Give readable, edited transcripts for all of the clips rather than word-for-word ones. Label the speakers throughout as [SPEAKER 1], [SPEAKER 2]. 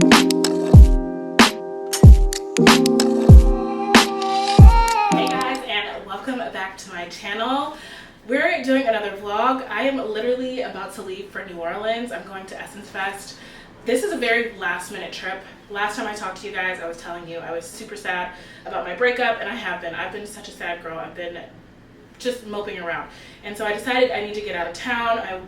[SPEAKER 1] Hey guys, and welcome back to my channel. We're doing another vlog. I am literally about to leave for New Orleans. I'm going to Essence Fest. This is a very last minute trip. Last time I talked to you guys, I was telling you I was super sad about my breakup, and I have been. I've been such a sad girl. I've been just moping around. And so I decided I need to get out of town. I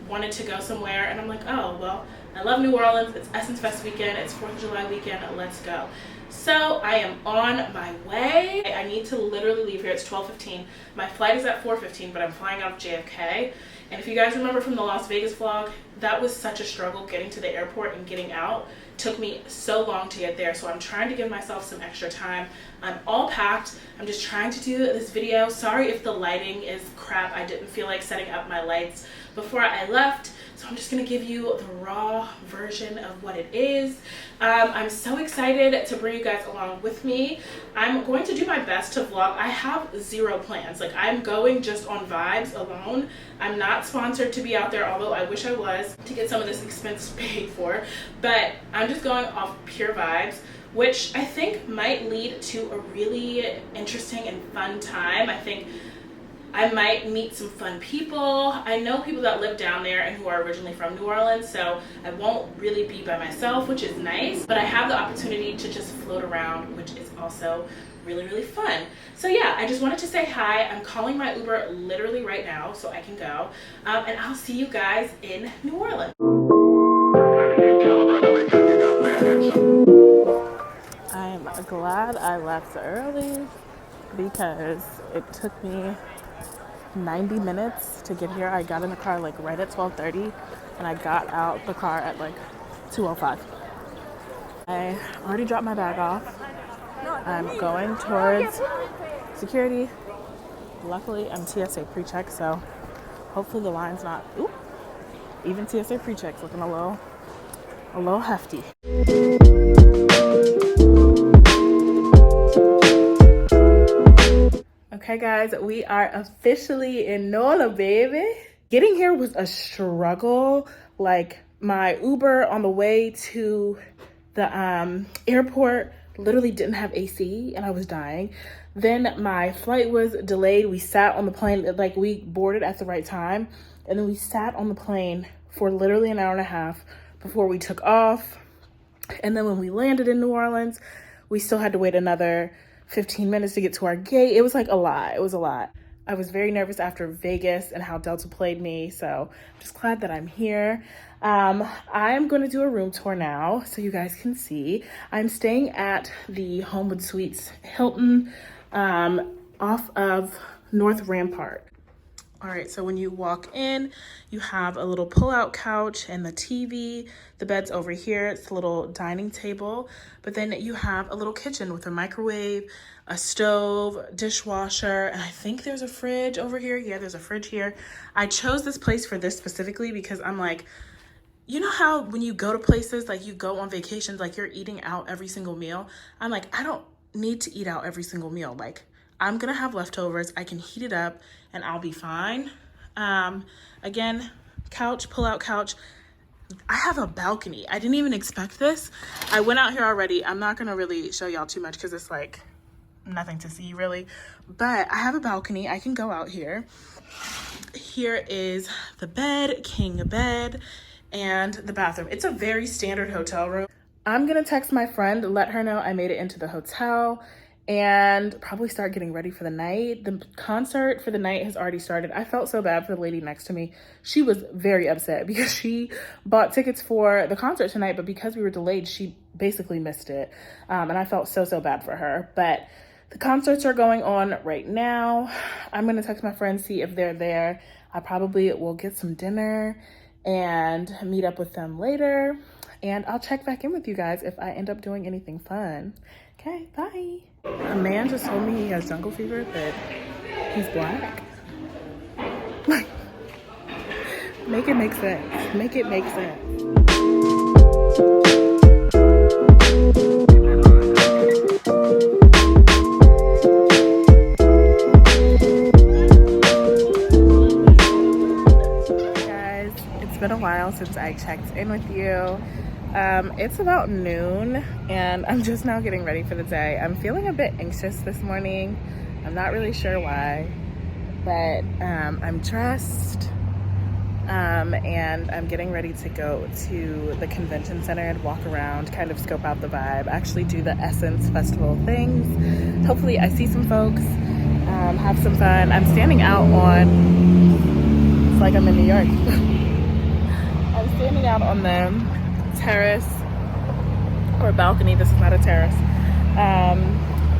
[SPEAKER 1] wanted to go somewhere, and I'm like, oh, well, I love New Orleans. It's Essence Fest weekend. It's 4th of July weekend. Let's go. So I am on my way. I need to literally leave here. It's 12:15. My flight is at 4:15, but I'm flying out of JFK. And if you guys remember from the Las Vegas vlog, that was such a struggle getting to the airport and getting out. Took me so long to get there, so I'm trying to give myself some extra time. I'm all packed. I'm just trying to do this video. Sorry if the lighting is crap. I didn't feel like setting up my lights before I left, so I'm just gonna give you the raw version of what it is. I'm so excited to bring you guys along with me. I'm going to do my best to vlog. I have zero plans. Like, I'm going just on vibes alone. I'm not sponsored to be out there, although I wish I was, to get some of this expense paid for, but I'm just going off pure vibes, which I think might lead to a really interesting and fun time. I think I might meet some fun people. I know people that live down there and who are originally from New Orleans, so I won't really be by myself, which is nice, but I have the opportunity to just float around, which is also really, really fun. So yeah, I just wanted to say hi. I'm calling my Uber literally right now so I can go, and I'll see you guys in New Orleans. I'm glad I left early because it took me 90 minutes to get here. I got in the car like right at 12:30 and I got out the car at like 2:05. I already dropped my bag off. I'm going towards security. Luckily I'm TSA pre-check, so hopefully the line's not, ooh, even TSA pre-check's looking a little hefty. Okay guys, we are officially in Nola, baby. Getting here was a struggle. Like, my Uber on the way to the airport literally didn't have AC and I was dying. Then my flight was delayed. We sat on the plane, like, we boarded at the right time, and then we sat on the plane for literally an hour and a half before we took off. And then when we landed in New Orleans, we still had to wait another 15 minutes to get to our gate. It was like a lot. It was a lot. I was very nervous after Vegas and how Delta played me, so I'm just glad that I'm here. I'm going to do a room tour now so you guys can see. I'm staying at the Homewood Suites Hilton off of North Rampart. All right, so when you walk in, you have a little pull-out couch and the TV. The bed's over here. It's a little dining table. But then you have a little kitchen with a microwave, a stove, dishwasher, and I think there's a fridge over here. Yeah, there's a fridge here. I chose this place for this specifically because I'm like, you know how when you go to places, like you go on vacations, like you're eating out every single meal? I'm like, I don't need to eat out every single meal. Like, I'm gonna have leftovers. I can heat it up and I'll be fine. Again, couch, pull-out couch. I have a balcony. I didn't even expect this. I went out here already. I'm not gonna really show y'all too much because it's like nothing to see really, but I have a balcony. I can go out here. Here is the bed, king bed, and the bathroom. It's a very standard hotel room. I'm gonna text my friend, let her know I made it into the hotel, and probably start getting ready for the night. The concert for the night has already started. I felt so bad for the lady next to me. She was very upset because she bought tickets for the concert tonight, but because we were delayed, she basically missed it. And I felt so bad for her. But the concerts are going on right now. I'm gonna text my friends, see if they're there. I probably will get some dinner and meet up with them later. And I'll check back in with you guys if I end up doing anything fun. Okay, bye. A man just told me he has jungle fever, but he's black. Make it make sense. Make it make sense. Guys, it's been a while since I checked in with you. It's about noon and I'm just now getting ready for the day. I'm feeling a bit anxious this morning. I'm not really sure why, but I'm dressed and I'm getting ready to go to the convention center and walk around, kind of scope out the vibe, actually do the Essence Festival things. Hopefully I see some folks, have some fun. I'm standing out on, it's like I'm in New York. I'm standing out on the terrace or balcony. This is not a terrace.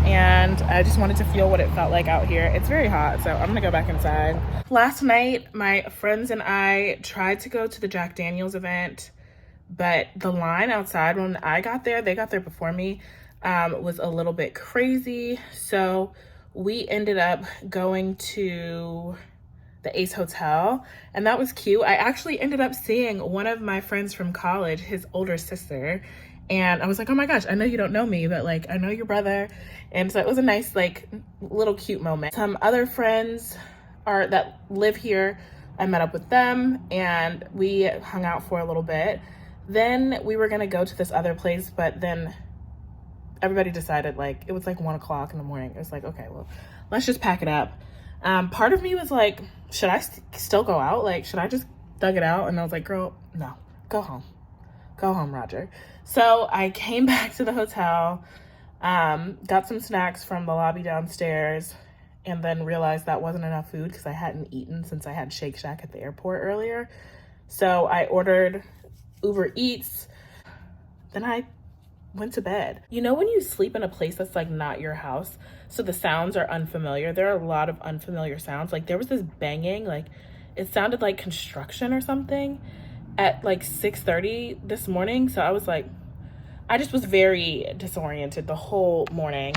[SPEAKER 1] And I just wanted to feel what it felt like out here. It's very hot, so I'm gonna go back inside. Last night, my friends and I tried to go to the Jack Daniels event, but the line outside when I got there, they got there before me, was a little bit crazy. So we ended up going to the Ace Hotel, and that was cute. I actually ended up seeing one of my friends from college, his older sister, and I was like, oh my gosh, I know you don't know me, but like, I know your brother. And so it was a nice, like, little cute moment. Some other friends that live here, I met up with them and we hung out for a little bit. Then we were gonna go to this other place, but then everybody decided, like, it was like 1 o'clock in the morning. It was like, okay, well, let's just pack it up. Part of me was like, should I still go out? Like, should I just thug it out? And I was like, girl, no, go home. Go home, Roger. So I came back to the hotel, got some snacks from the lobby downstairs, and then realized that wasn't enough food because I hadn't eaten since I had Shake Shack at the airport earlier. So I ordered Uber Eats. Then I went to bed. You know when you sleep in a place that's like not your house, so the sounds are unfamiliar? There are a lot of unfamiliar sounds. Like there was this banging, like it sounded like construction or something at like 6:30 this morning. So I was like, I just was very disoriented the whole morning.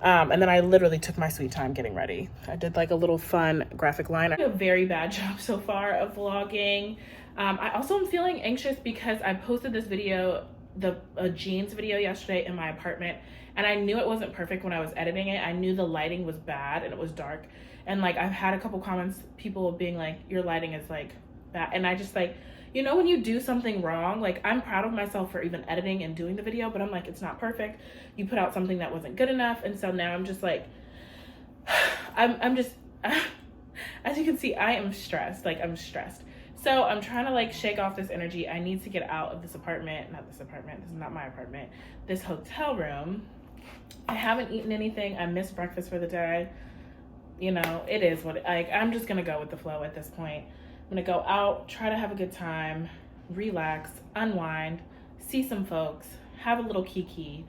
[SPEAKER 1] And then I literally took my sweet time getting ready. I did like a little fun graphic line. I did a very bad job so far of vlogging. I also am feeling anxious because I posted this video, a jeans video yesterday in my apartment, and I knew it wasn't perfect when I was editing it. I knew the lighting was bad and it was dark. And like I've had a couple comments, people being like, your lighting is like bad. And I just like, you know, when you do something wrong, like I'm proud of myself for even editing and doing the video, but I'm like, it's not perfect. You put out something that wasn't good enough. And so now I'm just like, I'm just, as you can see, I am stressed. Like I'm stressed. So I'm trying to like shake off this energy. I need to get out of this apartment, this is not my apartment, this hotel room. I haven't eaten anything. I missed breakfast for the day. You know, it is what, like, I'm just gonna go with the flow at this point. I'm gonna go out, try to have a good time, relax, unwind, see some folks, have a little kiki,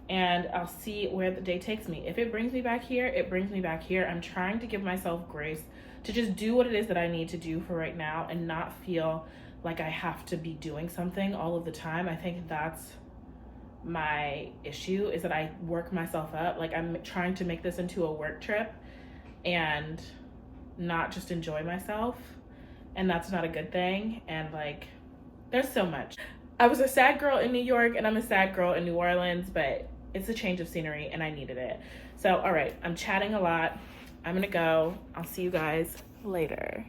[SPEAKER 1] and I'll see where the day takes me. If it brings me back here, it brings me back here. I'm trying to give myself grace to just do what it is that I need to do for right now and not feel like I have to be doing something all of the time. I think that's my issue, is that I work myself up. Like I'm trying to make this into a work trip and not just enjoy myself. And that's not a good thing. And like, there's so much. I was a sad girl in New York and I'm a sad girl in New Orleans, but it's a change of scenery and I needed it. So, all right, I'm chatting a lot. I'm gonna go. I'll see you guys later.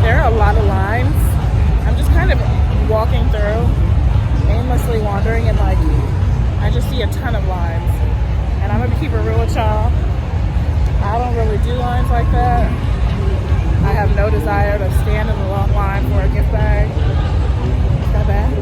[SPEAKER 1] There are a lot of lines. I'm just kind of walking through, aimlessly wandering, and like, I just see a ton of lines. And I'm gonna keep it real with y'all. I don't really do lines like that. I have no desire to stand in a long line for a gift bag. Is that bad?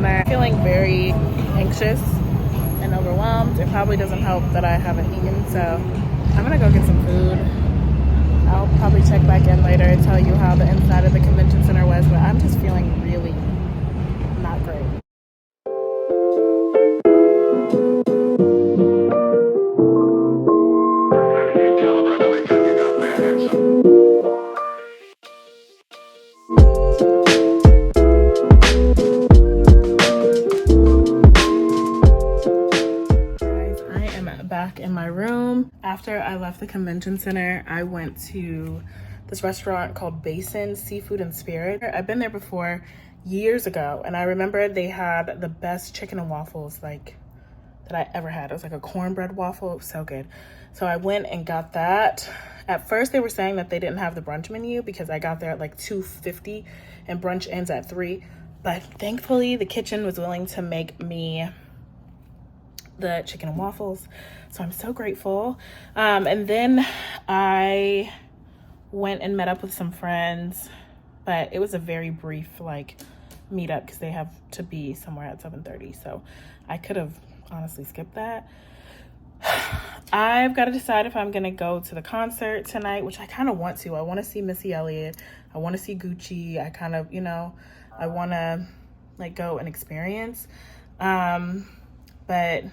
[SPEAKER 1] Center. Feeling very anxious and overwhelmed. It probably doesn't help that I haven't eaten, so I'm gonna go get some food. I'll probably check back in later and tell you how the inside of the convention center was, but I'm just feeling really not great. Back in my room. After I left the convention center, I went to this restaurant called Basin Seafood and Spirit. I've been there before years ago, and I remember they had the best chicken and waffles like that I ever had. It was like a cornbread waffle. It was so good. So I went and got that. At first they were saying that they didn't have the brunch menu because I got there at like 2:50 and brunch ends at 3, but thankfully the kitchen was willing to make me the chicken and waffles, so I'm so grateful. And then I went and met up with some friends, but it was a very brief like meetup because they have to be somewhere at 7:30, so I could have honestly skipped that. I've got to decide if I'm gonna go to the concert tonight, which I kind of want to. I want to see Missy Elliott, I want to see Gucci. I kind of, you know, I want to like go and experience, but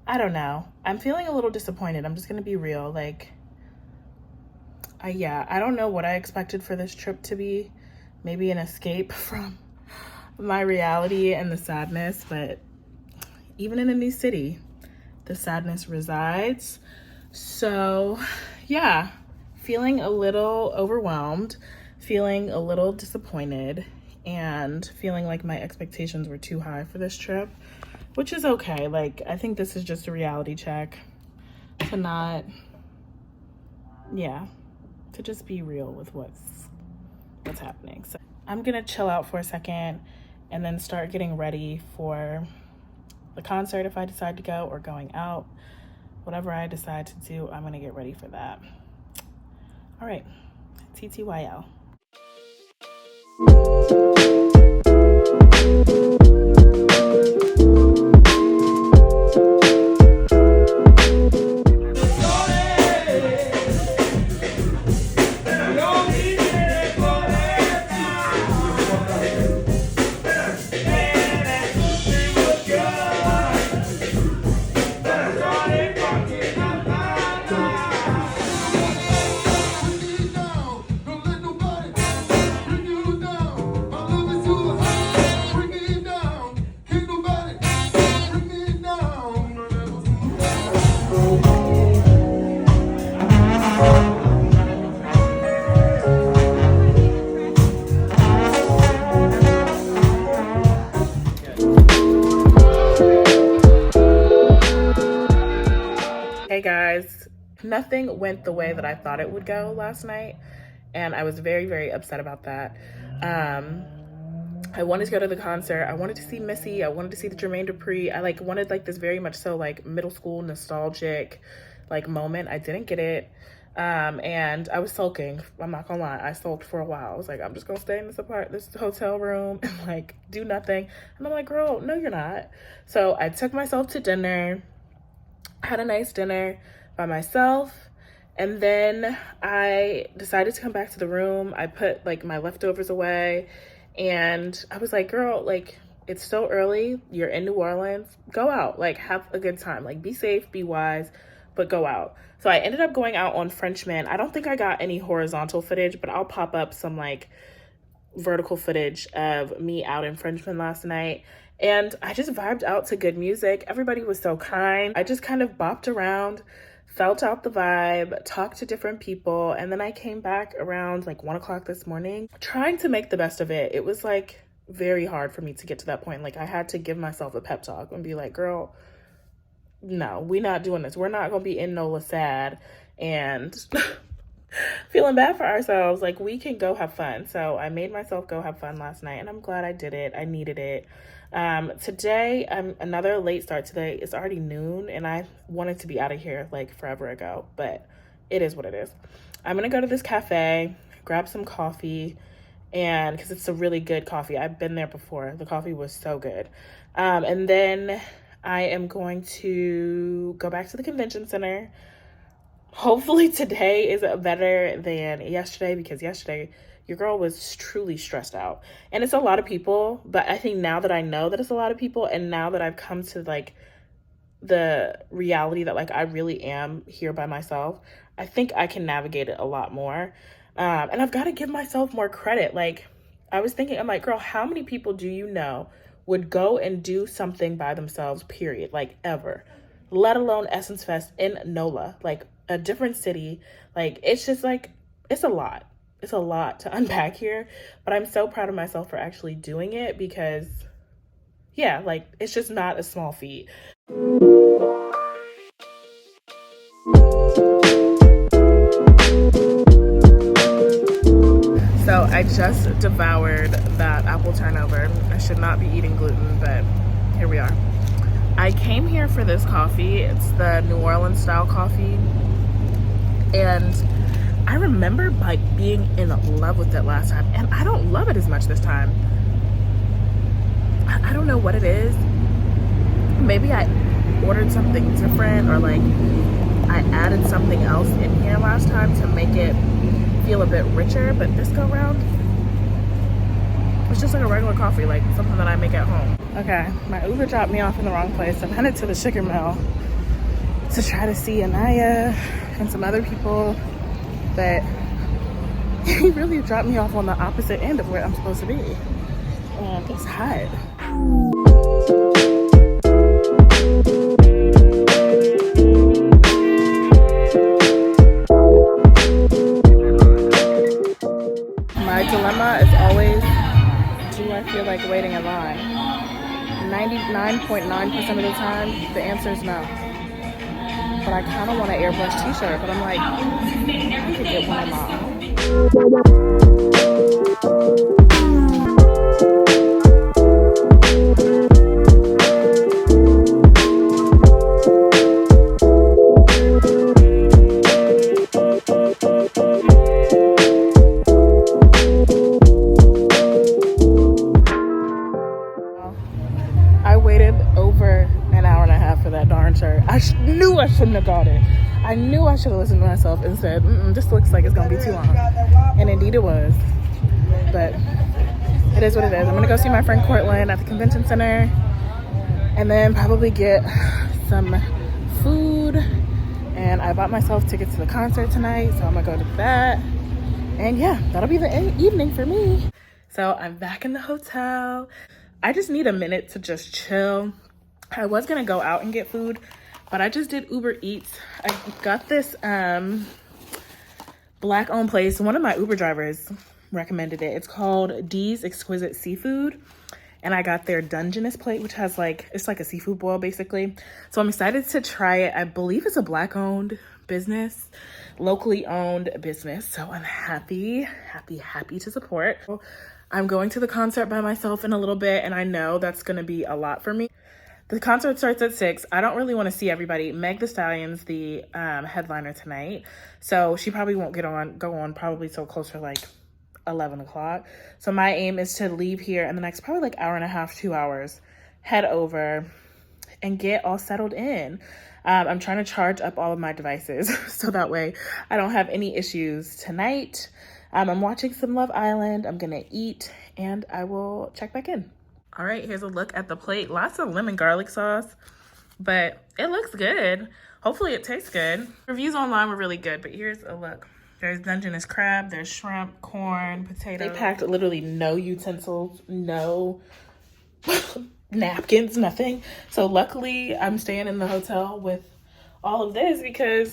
[SPEAKER 1] I don't know. I'm feeling a little disappointed. I'm just gonna be real. Like, I don't know what I expected for this trip to be. Maybe an escape from my reality and the sadness, but even in a new city, the sadness resides. So yeah, feeling a little overwhelmed, feeling a little disappointed, and feeling like my expectations were too high for this trip, which is okay. Like, I think this is just a reality check to not, to just be real with what's happening. So I'm gonna chill out for a second and then start getting ready for the concert if I decide to go, or going out. Whatever I decide to do, I'm gonna get ready for that. All right, TTYL. Hey guys, nothing went the way that I thought it would go last night, and I was very, very upset about that. I wanted to go to the concert. I wanted to see Missy. I wanted to see the Jermaine Dupri. I wanted this very much so middle school nostalgic moment. I didn't get it. And I was sulking. I'm not gonna lie. I sulked for a while. I was like, I'm just gonna stay in this hotel room and do nothing. And I'm like, girl, no, you're not. So I took myself to dinner, had a nice dinner by myself, and then I decided to come back to the room. I put my leftovers away, and I was like, girl, it's so early, you're in New Orleans, go out, have a good time, be safe, be wise, but go out. So I ended up going out on Frenchmen. I don't think I got any horizontal footage, but I'll pop up some vertical footage of me out in Frenchmen last night. And I just vibed out to good music. Everybody was so kind. I just kind of bopped around, felt out the vibe, talked to different people. And then I came back around 1 o'clock this morning, trying to make the best of it. It was very hard for me to get to that point. I had to give myself a pep talk and be like, girl, no, we're not doing this. We're not going to be in Nola sad and feeling bad for ourselves. We can go have fun. So I made myself go have fun last night, and I'm glad I did it. I needed it. Today, another late start today. It's already noon, and I wanted to be out of here forever ago, but it is what it is. I'm going to go to this cafe, grab some coffee, and because it's a really good coffee. I've been there before. The coffee was so good. And then I am going to go back to the convention center. Hopefully today is better than yesterday, because yesterday your girl was truly stressed out. And it's a lot of people, but I think now that I know that it's a lot of people, and now that I've come to like the reality that like I really am here by myself, I think I can navigate it a lot more. And I've got to give myself more credit. Like, I was thinking, I'm like, girl, how many people do you know would go and do something by themselves, period, like ever, let alone Essence Fest in Nola, like a different city. Like, it's just like, it's a lot. It's a lot to unpack here, but I'm so proud of myself for actually doing it, because yeah, like, it's just not a small feat. So I just devoured that apple turnover. I should not be eating gluten, but here we are. I came here for this coffee. It's the New Orleans style coffee. And I remember like being in love with it last time, and I don't love it as much this time. I don't know what it is. Maybe I ordered something different, or like I added something else in here last time to make it feel a bit richer, but this go round, it's just like a regular coffee, like something that I make at home. Okay, my Uber dropped me off in the wrong place. I'm headed to the sugar mill to try to see Anaya and some other people, but he really dropped me off on the opposite end of where I'm supposed to be. And it's hot. My dilemma is always, do I feel like waiting in line? 99.9% of the time, the answer is no. But I kind of want an airbrush t-shirt, but I'm like, I could get one of my own. I waited over an hour and a half for that darn shirt. I knew I shouldn't have got it. I knew I should have listened to myself and said, this looks like it's gonna be too long. And indeed it was. But it is what it is. I'm gonna go see my friend Cortland at the convention center, and then probably get some food. And I bought myself tickets to the concert tonight, so I'm gonna go to that. And yeah, that'll be the evening for me. So I'm back in the hotel. I just need a minute to just chill. I was gonna go out and get food, but I just did Uber Eats. I got this black owned place. One of my Uber drivers recommended it. It's called D's Exquisite Seafood. And I got their Dungeness plate, which has like, it's like a seafood boil basically. So I'm excited to try it. I believe it's a black owned business, locally owned business. So I'm happy to support. I'm going to the concert by myself in a little bit, and I know that's gonna be a lot for me. The concert starts at 6. I don't really want to see everybody. Meg Thee Stallion's the headliner tonight, so she probably won't go on probably till closer like 11 o'clock. So my aim is to leave here in the next probably like hour and a half, 2 hours, head over and get all settled in. I'm trying to charge up all of my devices so that way I don't have any issues tonight. I'm watching some Love Island. I'm gonna eat, and I will check back in. All right, here's a look at the plate. Lots of lemon garlic sauce, but it looks good. Hopefully it tastes good. Reviews online were really good, but here's a look. There's Dungeness crab, there's shrimp, corn, potatoes. They packed literally no utensils, no napkins, nothing. So luckily I'm staying in the hotel with all of this, because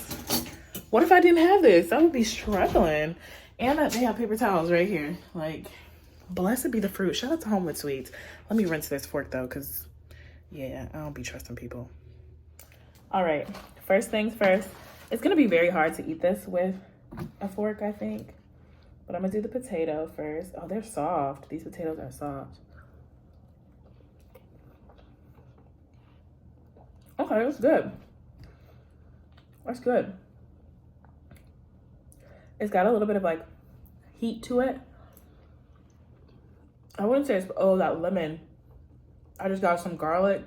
[SPEAKER 1] what if I didn't have this? I would be struggling. And they have paper towels right here. Like, blessed be the fruit. Shout out to Homewood Sweets. Let me rinse this fork though, because yeah, I don't be trusting people. All right, first things first. It's gonna be very hard to eat this with a fork, I think. But I'm gonna do the potato first. Oh, they're soft. These potatoes are soft. Okay, that's good. That's good. It's got a little bit of like heat to it. I wouldn't say it's, oh, that lemon. I just got some garlic.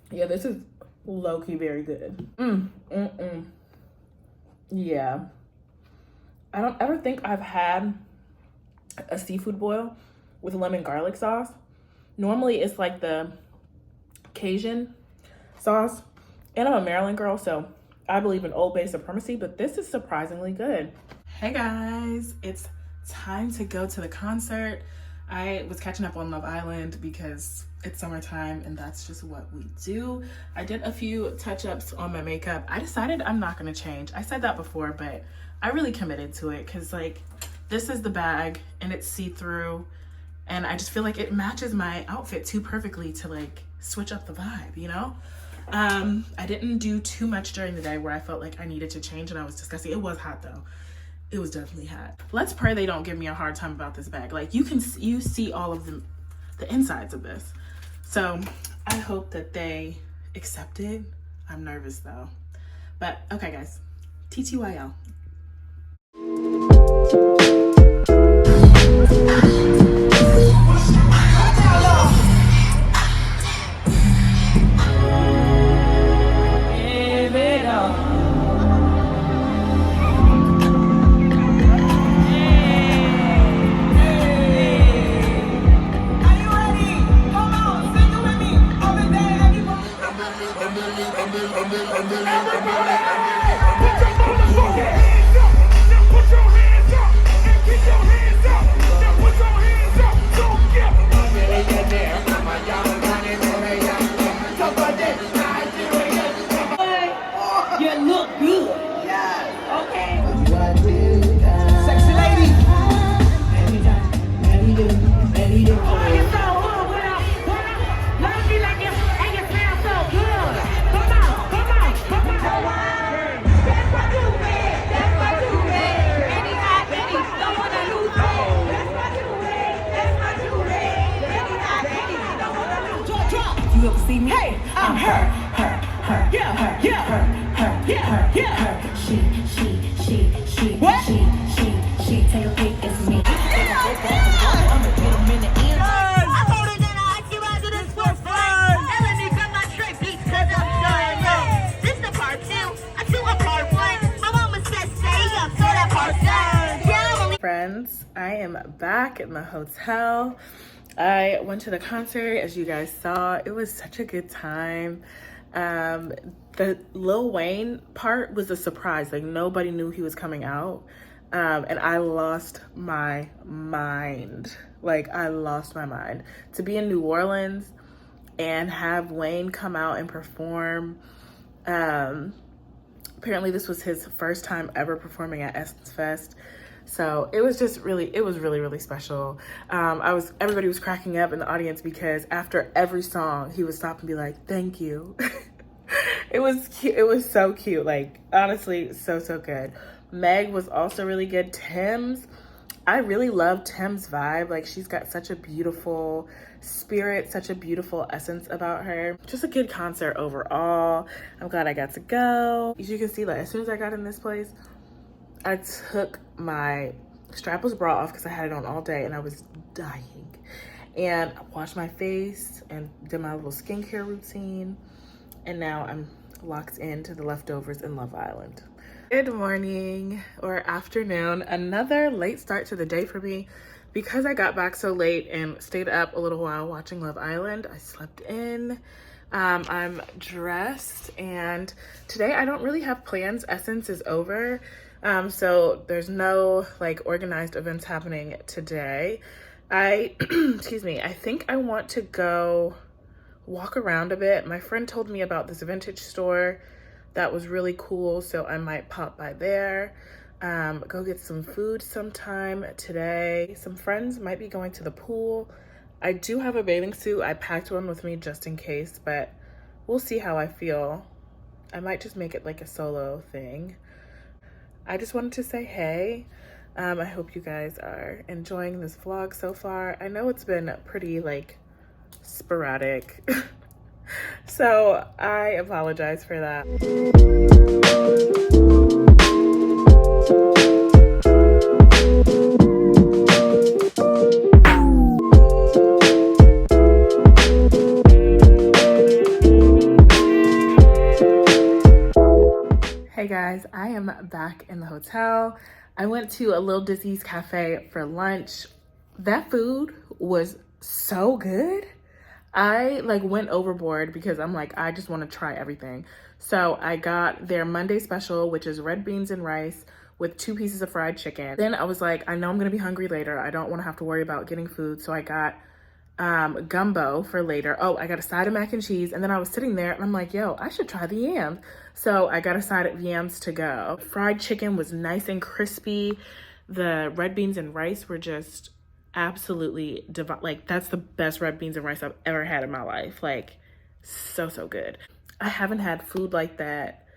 [SPEAKER 1] Yeah, this is low-key very good. Yeah. I don't ever think I've had a seafood boil with lemon garlic sauce. Normally it's like the Cajun sauce. And I'm a Maryland girl, so I believe in Old Bay supremacy, but this is surprisingly good. Hey guys, it's time to go to the concert. I was catching up on Love Island because it's summertime and that's just what we do. I did a few touch-ups on my makeup. I decided I'm not gonna change. I said that before, but I really committed to it because like this is the bag and it's see-through and I just feel like it matches my outfit too perfectly to like switch up the vibe, you know? I didn't do too much during the day where I felt like I needed to change and I was disgusting. It was hot though. It was definitely hot. Let's pray they don't give me a hard time about this bag. Like you see all of the insides of this. So I hope that they accept it. I'm nervous though. But okay guys, TTYL.
[SPEAKER 2] You ever see me? Hey, I'm her, yeah, her. She. What? She. Take a peek, it's me. I'ma get 'em in the end. I told her that I actually want to do this for fun. And let me grab my tray beats cause I'm done. This the part 2. I do a part 1. My mama said stay up, so that part 3. Yeah, I'm only
[SPEAKER 1] Friends, I am back in the hotel. I went to the concert, as you guys saw. It was such a good time. The Lil Wayne part was a surprise. Like nobody knew he was coming out. And I lost my mind. Like I lost my mind. To be in New Orleans and have Wayne come out and perform. Apparently this was his first time ever performing at Essence Fest. So it was just really, really special. Everybody was cracking up in the audience because after every song, he would stop and be like, thank you. It was cute. It was so cute. Like, honestly, so good. Meg was also really good. I really love Tim's vibe. Like, she's got such a beautiful spirit, such a beautiful essence about her. Just a good concert overall. I'm glad I got to go. As you can see, like, as soon as I got in this place, I took my strapless bra off because I had it on all day and I was dying. And I washed my face and did my little skincare routine. And now I'm locked into the leftovers in Love Island. Good morning or afternoon. Another late start to the day for me. Because I got back so late and stayed up a little while watching Love Island, I slept in. I'm dressed and today I don't really have plans. Essence is over. So there's no like organized events happening today. Excuse me, I think I want to go walk around a bit. My friend told me about this vintage store that was really cool, so I might pop by there. Go get some food sometime today. Some friends might be going to the pool. I do have a bathing suit. I packed one with me just in case, but we'll see how I feel. I might just make it like a solo thing. I just wanted to say hey. I hope you guys are enjoying this vlog so far. I know it's been pretty like sporadic. So I apologize for that. guys, I am back in the hotel. I went to a Little Dizzy's cafe for lunch. That food was so good. I like went overboard because I'm like, I just want to try everything. So I got their Monday special, which is red beans and rice with 2 pieces of fried chicken. Then I was like, I know I'm gonna be hungry later. I don't want to have to worry about getting food. So I got gumbo for later. Oh, I got a side of mac and cheese. And then I was sitting there and I'm like, yo, I should try the yams. So I got a side of yams to go. Fried chicken was nice and crispy. The red beans and rice were just absolutely divine. Like, that's the best red beans and rice I've ever had in my life. Like, so good. I haven't had food like that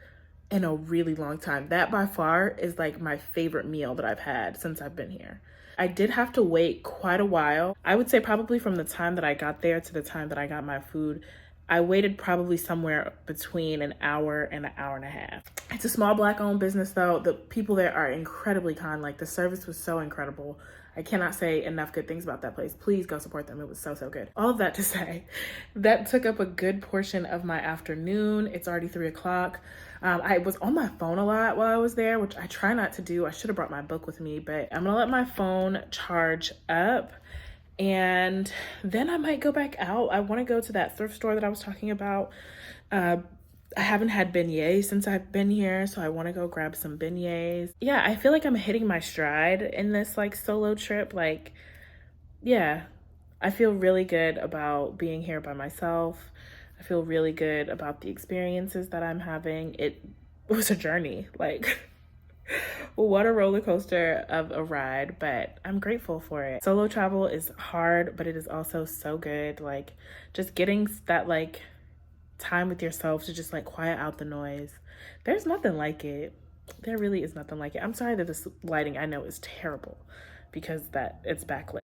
[SPEAKER 1] in a really long time. That by far is like my favorite meal that I've had since I've been here. I did have to wait quite a while. I would say probably from the time that I got there to the time that I got my food, I waited probably somewhere between an hour and an hour and a half. It's a small Black owned business though. The people there are incredibly kind. Like, the service was so incredible. I cannot say enough good things about that place. Please go support them. It was so good. All of that to say, that took up a good portion of my afternoon. It's already 3 o'clock. I was on my phone a lot while I was there, which I try not to do. I should have brought my book with me, but I'm gonna let my phone charge up and then I might go back out. I wanna go to that thrift store that I was talking about. I haven't had beignets since I've been here, so I want to go grab some beignets. Yeah, I feel like I'm hitting my stride in this like solo trip. Like, yeah, I feel really good about being here by myself. I feel really good about the experiences that I'm having. It was a journey. Like, what a roller coaster of a ride, but I'm grateful for it. Solo travel is hard, but it is also so good. Like, just getting that like time with yourself to just like quiet out the noise. There's nothing like it. There really is nothing like it. I'm sorry that this lighting I know is terrible because that it's backlit.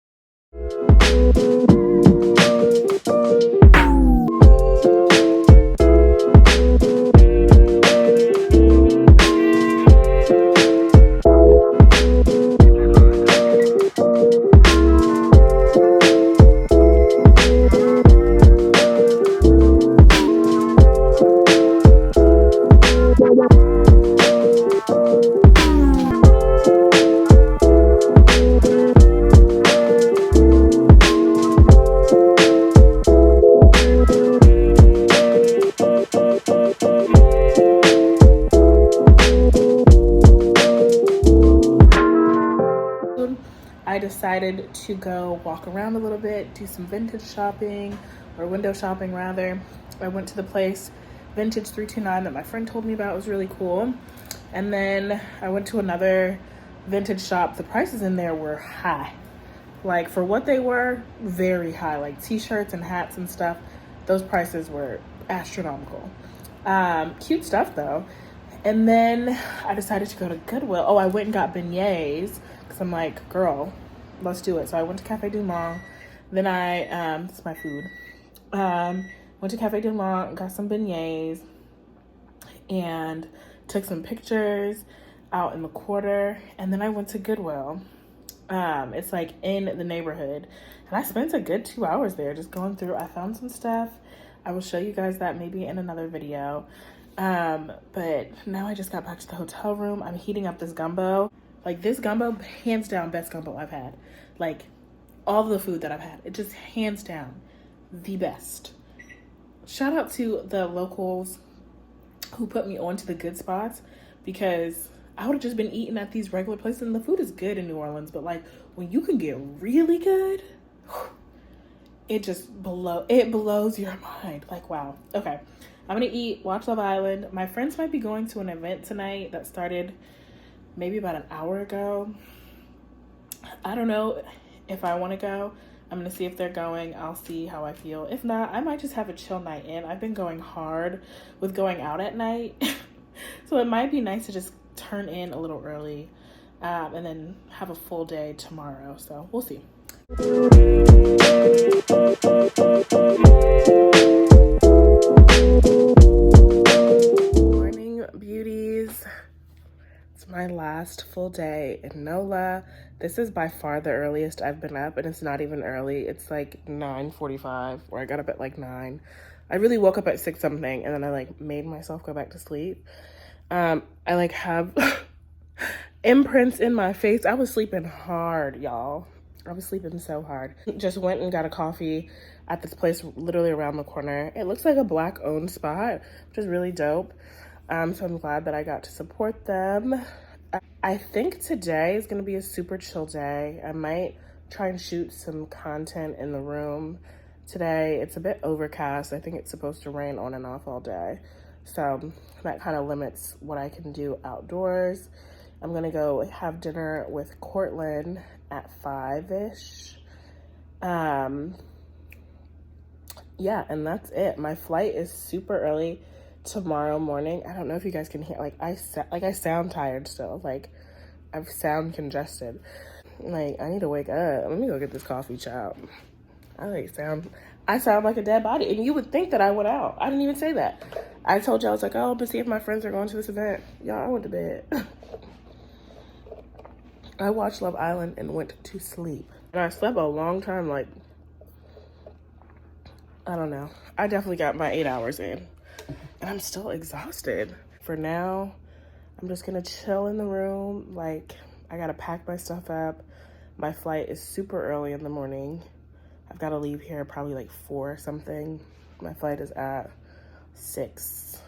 [SPEAKER 1] I decided to go walk around a little bit, do some vintage shopping, or window shopping rather. I went to the place Vintage 329 that my friend told me about. It was really cool. And then I went to another vintage shop. The prices in there were high. Like, for what they were, very high. Like t-shirts and hats and stuff, those prices were astronomical. Cute stuff though. And then I decided to go to Goodwill. Oh, I went and got beignets because I'm like, girl, let's do it. So I went to Cafe Du Monde. Then this is my food. Went to Cafe Du Monde, got some beignets, and took some pictures out in the quarter. And then I went to Goodwill. It's like in the neighborhood. And I spent a good 2 hours there just going through. I found some stuff. I will show you guys that maybe in another video. But now I just got back to the hotel room. I'm heating up this gumbo. Like, this gumbo, hands down, best gumbo I've had. Like, all the food that I've had, it just hands down the best. Shout out to the locals who put me on to the good spots, because I would have just been eating at these regular places, and the food is good in New Orleans, but like, when you can get really good, it blows your mind. Like, wow. Okay, I'm gonna eat, watch Love Island. My friends might be going to an event tonight that started maybe about an hour ago. I don't know if I want to go. I'm gonna see if they're going. I'll see how I feel. If not, I might just have a chill night in. I've been going hard with going out at night. So it might be nice to just turn in a little early, and then have a full day tomorrow. So we'll see. Morning, beauties. It's my last full day in Nola. This is by far the earliest I've been up, and it's not even early. It's like 9:45, or I got up at like 9. I really woke up at 6 something, and then I like made myself go back to sleep. I like have imprints in my face. I was sleeping hard, y'all. I was sleeping so hard. Just went and got a coffee at this place literally around the corner. It looks like a Black owned spot, which is really dope. So I'm glad that I got to support them. I think today is gonna be a super chill day. I might try and shoot some content in the room today. It's a bit overcast. I think it's supposed to rain on and off all day. So that kind of limits what I can do outdoors. I'm gonna go have dinner with Cortland at 5-ish. Yeah, and that's it. My flight is super early tomorrow morning. I don't know if you guys can hear, like I sound tired still. Like I sound congested. Like I need to wake up. Let me go get this coffee, child. I sound like a dead body, and you would think that I went out. I didn't even say that. I told you I was like, oh, but see if my friends are going to this event. Y'all, I went to bed. I watched Love Island and went to sleep. And I slept a long time, like, I don't know. I definitely got my 8 hours in. And I'm still exhausted. For now, I'm just gonna chill in the room. Like, I gotta pack my stuff up. My flight is super early in the morning. I've gotta leave here probably like 4 or something. My flight is at 6,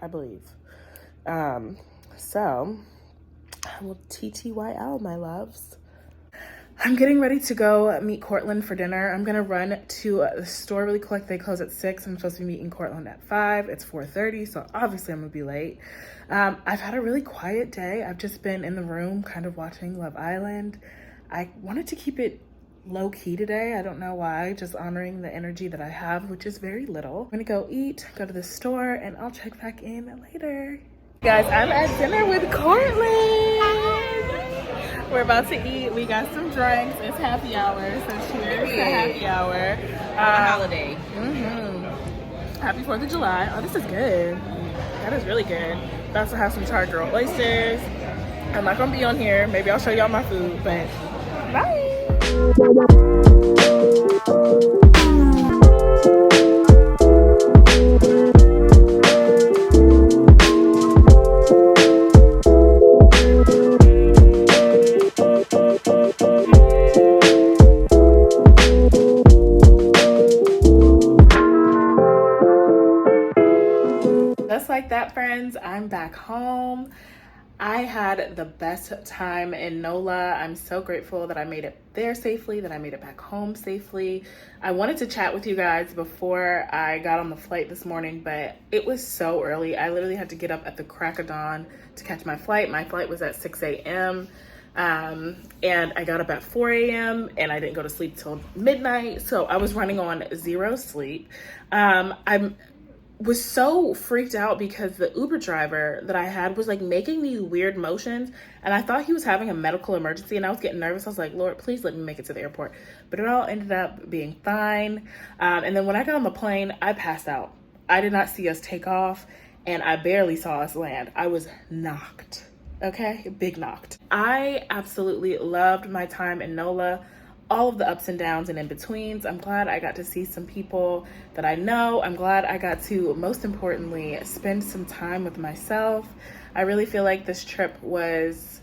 [SPEAKER 1] I believe. So I will TTYL, my loves. I'm getting ready to go meet Cortland for dinner. I'm gonna run to the store really quick. They close at 6. I'm supposed to be meeting Cortland at 5. It's 4:30, so obviously I'm gonna be late. I've had a really quiet day. I've just been in the room kind of watching Love Island. I wanted to keep it low key today. I don't know why, just honoring the energy that I have, which is very little. I'm gonna go eat, go to the store, and I'll check back in later. Guys, I'm at dinner with Cortland. We're about to eat. We got some drinks. It's happy hour, so cheers to happy hour.
[SPEAKER 3] Holiday.
[SPEAKER 1] Happy 4th of July. Oh, this is good. That is really good. I also have some charred grilled oysters. I'm not gonna be on here. Maybe I'll show y'all my food, but bye. Just like that, friends, I'm back home. I had the best time in Nola. I'm so grateful that I made it there safely, that I made it back home safely. I wanted to chat with you guys before I got on the flight this morning, but it was so early. I literally had to get up at the crack of dawn to catch my flight. My flight was at 6 a.m. And I got up at 4 a.m. and I didn't go to sleep till midnight. So I was running on 0 sleep. I was so freaked out because the Uber driver that I had was like making these weird motions, and I thought he was having a medical emergency, and I was getting nervous. I was like, Lord, please let me make it to the airport. But it all ended up being fine. And then when I got on the plane, I passed out. I did not see us take off, and I barely saw us land. I was knocked. Okay, big knocked. I absolutely loved my time in Nola. All of the ups and downs and in-betweens. I'm glad I got to see some people that I know. I'm glad I got to, most importantly, spend some time with myself. I really feel like this trip was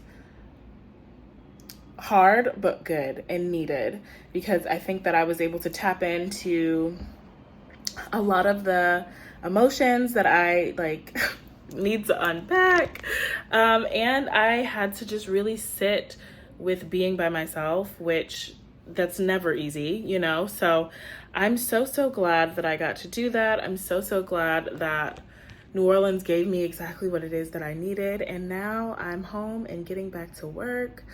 [SPEAKER 1] hard, but good and needed, because I think that I was able to tap into a lot of the emotions that I need to unpack. And I had to just really sit with being by myself, which that's never easy, you know? So I'm so glad that I got to do that. I'm so glad that New Orleans gave me exactly what it is that I needed. And now I'm home and getting back to work.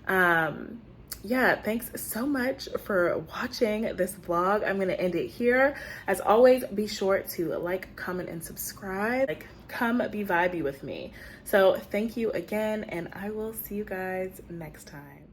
[SPEAKER 1] Yeah, thanks so much for watching this vlog. I'm gonna end it here. As always, be sure to like, comment, and subscribe. Come be vibey with me. So thank you again, and I will see you guys next time.